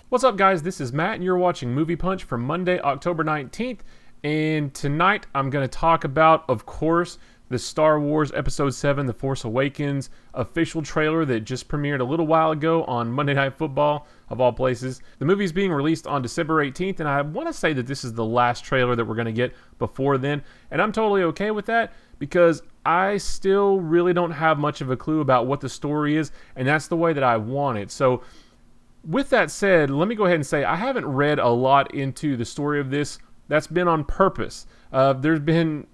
What's up, guys? This is Matt, and you're watching Movie Punch for Monday, October 19th. And tonight, I'm going to talk about, of course, the Star Wars Episode 7, The Force Awakens official trailer that just premiered a little while ago on Monday Night Football, of all places. The movie's being released on December 18th, and I want to say that this is the last trailer that we're going to get before then. And I'm totally okay with that because I still really don't have much of a clue about what the story is, and that's the way that I want it. So, with that said, let me go ahead and say I haven't read a lot into the story of this. That's been on purpose. There's been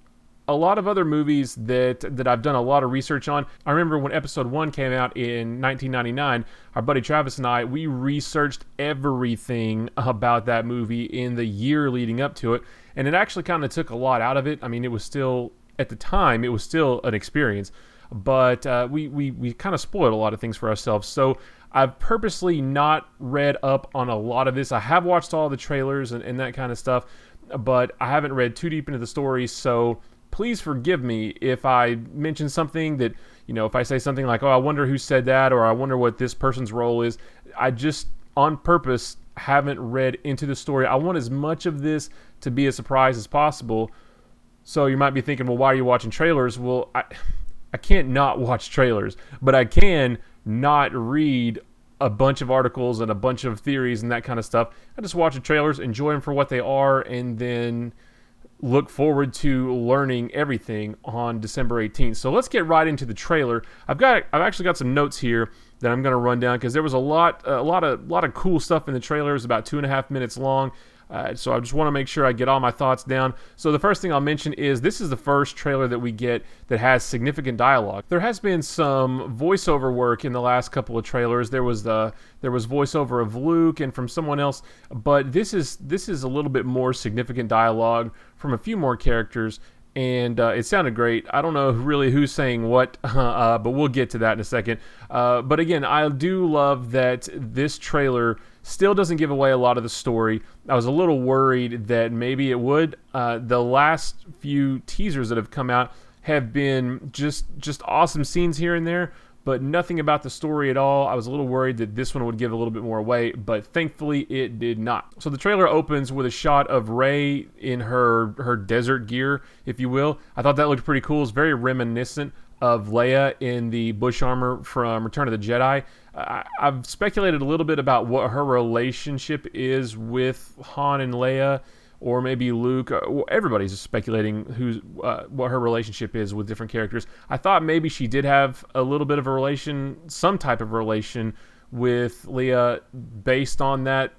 a lot of other movies that I've done a lot of research on. I remember when Episode 1 came out in 1999, our buddy Travis and I, we researched everything about that movie in the year leading up to it, and it actually kind of took a lot out of it. I mean, it was still, at the time, it was still an experience, but we kind of spoiled a lot of things for ourselves. So I've purposely not read up on a lot of this. I have watched all the trailers and that kind of stuff, but I haven't read too deep into the story, so please forgive me if I mention something that, if I say something like, oh, I wonder who said that, or I wonder what this person's role is. I just, on purpose, haven't read into the story. I want as much of this to be a surprise as possible. So you might be thinking, well, why are you watching trailers? Well, I can't not watch trailers, but I can not read a bunch of articles and a bunch of theories and that kind of stuff. I just watch the trailers, enjoy them for what they are, and then look forward to learning everything on December 18th. So let's get right into the trailer. I've actually got some notes here that I'm going to run down because there was a lot of cool stuff in the trailer. It was about 2.5 minutes long. So I just want to make sure I get all my thoughts down. So the first thing I'll mention is this is the first trailer that we get that has significant dialogue. There has been some voiceover work in the last couple of trailers. There was voiceover of Luke and from someone else, but this is a little bit more significant dialogue from a few more characters, and it sounded great. I don't know really who's saying what, but we'll get to that in a second. But again, I do love that this trailer still doesn't give away a lot of the story. I was a little worried that maybe it would. The last few teasers that have come out have been just awesome scenes here and there, but nothing about the story at all. I was a little worried that this one would give a little bit more away, but thankfully it did not. So the trailer opens with a shot of Rey in her desert gear, if you will. I thought that looked pretty cool. It's very reminiscent of Leia in the bush armor from Return of the Jedi. I've speculated a little bit about what her relationship is with Han and Leia, or maybe Luke. Everybody's speculating what her relationship is with different characters. I thought maybe she did have a little bit of a relation, some type of relation with Leia based on that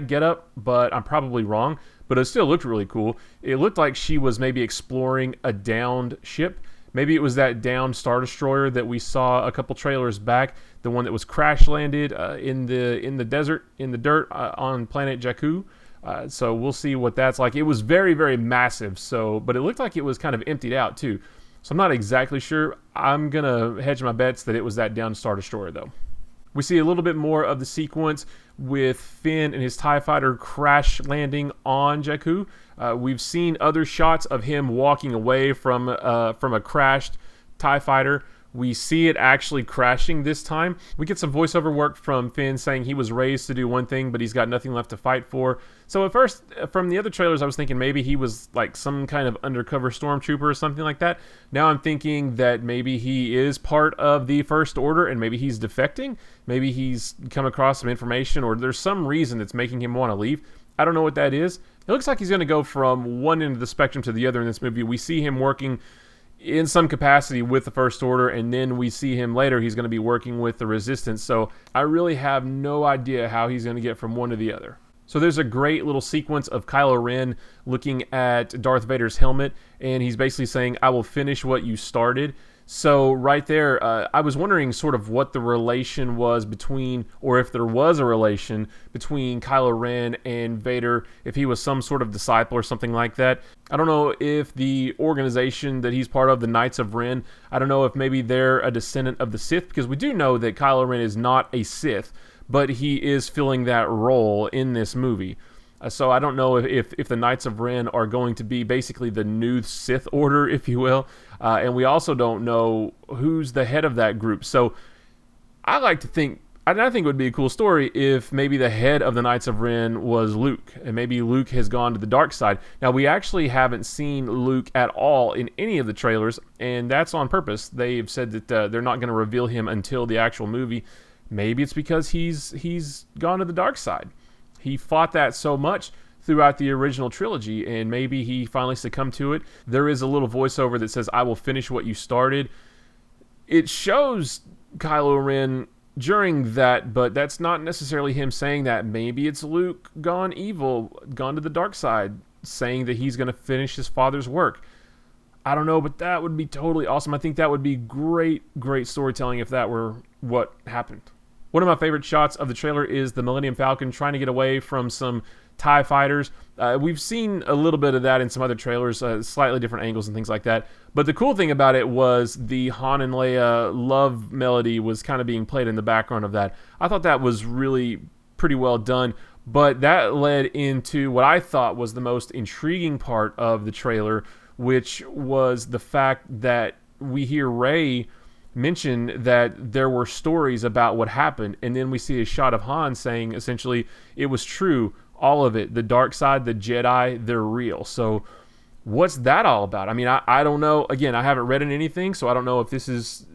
getup, but I'm probably wrong. But it still looked really cool. It looked like she was maybe exploring a downed ship. Maybe it was that downed Star Destroyer that we saw a couple trailers back, the one that was crash landed in the desert, in the dirt on planet Jakku. So we'll see what that's like. It was very, very massive, but it looked like it was kind of emptied out too. So I'm not exactly sure. I'm going to hedge my bets that it was that downed Star Destroyer though. We see a little bit more of the sequence with Finn and his TIE fighter crash landing on Jakku. We've seen other shots of him walking away from a crashed TIE fighter. We see it actually crashing this time. We get some voiceover work from Finn saying he was raised to do one thing, but he's got nothing left to fight for. So at first, from the other trailers, I was thinking maybe he was like some kind of undercover stormtrooper or something like that. Now I'm thinking that maybe he is part of the First Order and maybe he's defecting. Maybe he's come across some information or there's some reason that's making him want to leave. I don't know what that is. It looks like he's going to go from one end of the spectrum to the other in this movie. We see him working in some capacity with the First Order, and then we see him later, he's going to be working with the Resistance. So I really have no idea how he's going to get from one to the other. So there's a great little sequence of Kylo Ren looking at Darth Vader's helmet, and he's basically saying, I will finish what you started. So right there, I was wondering sort of what the relation was between, or if there was a relation between Kylo Ren and Vader, if he was some sort of disciple or something like that. I don't know if the organization that he's part of, the Knights of Ren, I don't know if maybe they're a descendant of the Sith, because we do know that Kylo Ren is not a Sith, but he is filling that role in this movie. So I don't know if the Knights of Ren are going to be basically the new Sith Order, if you will. And we also don't know who's the head of that group. So I like to think I think it would be a cool story if maybe the head of the Knights of Ren was Luke, and maybe Luke has gone to the dark side. Now, we actually haven't seen Luke at all in any of the trailers, and that's on purpose. They've said that they're not going to reveal him until the actual movie. Maybe it's because he's gone to the dark side. He fought that so much throughout the original trilogy, and maybe he finally succumbed to it. There is a little voiceover that says, "I will finish what you started." It shows Kylo Ren during that, but that's not necessarily him saying that. Maybe it's Luke gone evil, gone to the dark side, saying that he's going to finish his father's work. I don't know, but that would be totally awesome. I think that would be great storytelling if that were what happened. One of my favorite shots of the trailer is the Millennium Falcon trying to get away from some TIE fighters. We've seen a little bit of that in some other trailers, slightly different angles and things like that. But the cool thing about it was the Han and Leia love melody was kind of being played in the background of that. I thought that was really pretty well done. But that led into what I thought was the most intriguing part of the trailer, which was the fact that we hear Rey mention that there were stories about what happened, and then we see a shot of Han saying essentially it was true, all of it, the dark side, the Jedi, they're real. So what's that all about? I mean, I don't know. Again, I haven't read in anything, so I don't know if this is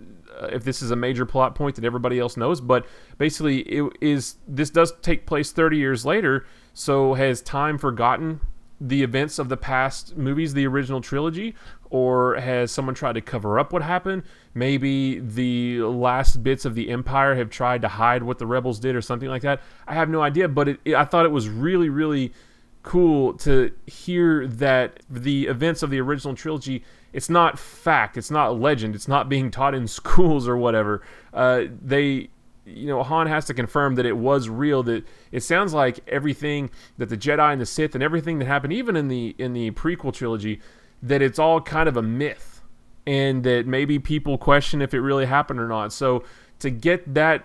a major plot point that everybody else knows, but basically this does take place 30 years later. So has time forgotten the events of the past movies, the original trilogy, or has someone tried to cover up what happened? Maybe the last bits of the Empire have tried to hide what the rebels did or something like that. I have no idea, but I thought it was really, really cool to hear that the events of the original trilogy, it's not fact, it's not legend, it's not being taught in schools or whatever. Han has to confirm that it was real, that it sounds like everything that the Jedi and the Sith and everything that happened even in the prequel trilogy, that it's all kind of a myth, and that maybe people question if it really happened or not. So to get that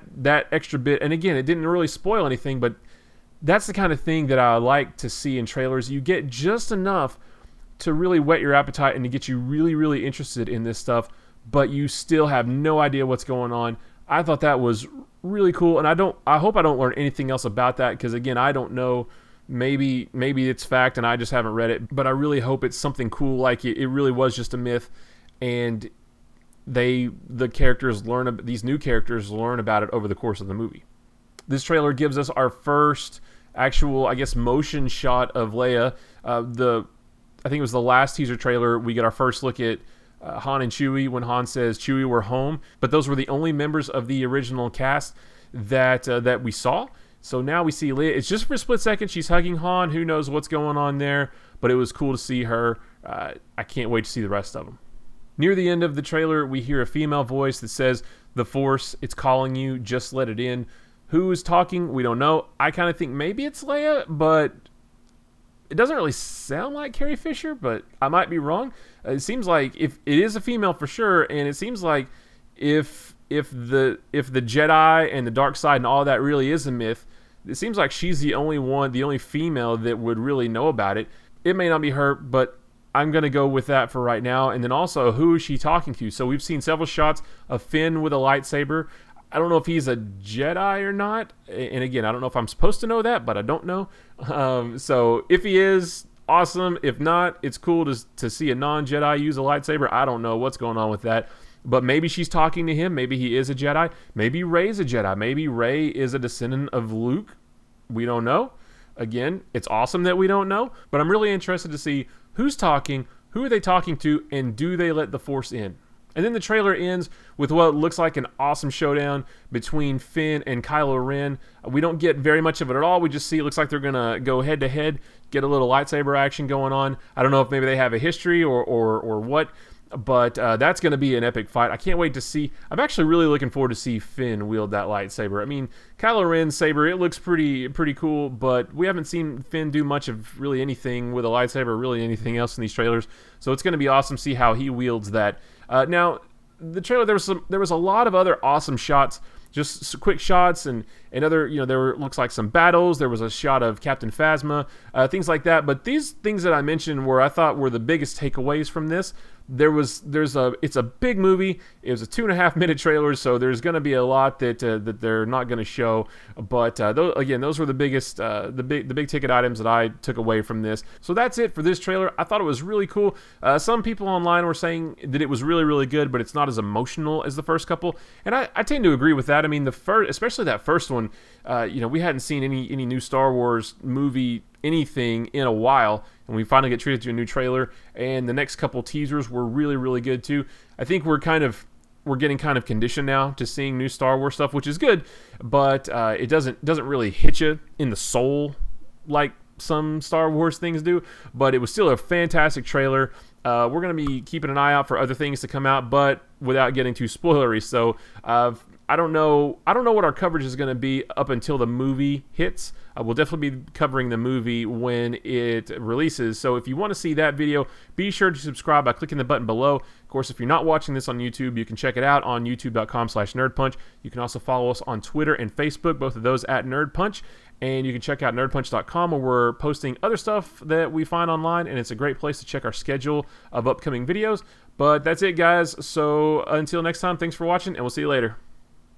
extra bit, and again, it didn't really spoil anything, but that's the kind of thing that I like to see in trailers. You get just enough to really whet your appetite and to get you really, really interested in this stuff, but you still have no idea what's going on. I thought that was really cool, and I hope I don't learn anything else about that, because again, I don't know. Maybe it's fact and I just haven't read it, but I really hope it's something cool, like it really was just a myth, and these new characters learn about it over the course of the movie. This trailer gives us our first actual, I guess, motion shot of Leia. I think it was the last teaser trailer. We get our first look at Han and Chewie when Han says, "Chewie, we're home." But those were the only members of the original cast that we saw. So now we see Leia. It's just for a split second. She's hugging Han. Who knows what's going on there? But it was cool to see her. I can't wait to see the rest of them. Near the end of the trailer, we hear a female voice that says, "The Force, it's calling you. Just let it in." Who is talking? We don't know. I kind of think maybe it's Leia, but it doesn't really sound like Carrie Fisher, but I might be wrong. It seems like if it is a female for sure, and it seems like if the Jedi and the dark side and all that really is a myth, it seems like she's the only female that would really know about it. It may not be her, but I'm going to go with that for right now. And then also, who is she talking to? So we've seen several shots of Finn with a lightsaber. I don't know if he's a Jedi or not. And again, I don't know if I'm supposed to know that, but I don't know. So if he is, awesome. If not, it's cool to see a non-Jedi use a lightsaber. I don't know what's going on with that. But maybe she's talking to him. Maybe he is a Jedi. Maybe Rey's a Jedi. Maybe Rey is a descendant of Luke. We don't know. Again, it's awesome that we don't know. But I'm really interested to see who's talking, who are they talking to, and do they let the Force in? And then the trailer ends with what looks like an awesome showdown between Finn and Kylo Ren. We don't get very much of it at all. We just see it looks like they're going to go head-to-head, get a little lightsaber action going on. I don't know if maybe they have a history or what, but that's going to be an epic fight. I can't wait to see. I'm actually really looking forward to see Finn wield that lightsaber. I mean, Kylo Ren's saber, it looks pretty cool, but we haven't seen Finn do much of really anything with a lightsaber, really anything else in these trailers. So it's going to be awesome to see how he wields that. Now, the trailer, there was a lot of other awesome shots, just quick shots and other, looks like some battles. There was a shot of Captain Phasma, things like that. But these things that I mentioned I thought were the biggest takeaways from this. it's a big movie. It was a 2.5 minute trailer, so there's going to be a lot that they're not going to show. But those were the biggest, the big ticket items that I took away from this. So that's it for this trailer. I thought it was really cool. Some people online were saying that it was really, really good, but it's not as emotional as the first couple, and I tend to agree with that. I mean, especially that first one, we hadn't seen any new Star Wars movie anything in a while, and we finally get treated to a new trailer, and the next couple teasers were really, really good too. I think we're getting kind of conditioned now to seeing new Star Wars stuff, which is good, but it doesn't really hit you in the soul like some Star Wars things do. But it was still a fantastic trailer. We're going to be keeping an eye out for other things to come out, but without getting too spoilery. So I don't know what our coverage is going to be up until the movie hits. We'll definitely be covering the movie when it releases. So if you want to see that video, be sure to subscribe by clicking the button below. Of course, if you're not watching this on YouTube, you can check it out on youtube.com/nerdpunch. You can also follow us on Twitter and Facebook, both of those at nerdpunch. And you can check out nerdpunch.com, where we're posting other stuff that we find online, and it's a great place to check our schedule of upcoming videos. But that's it, guys. So until next time, thanks for watching, and we'll see you later.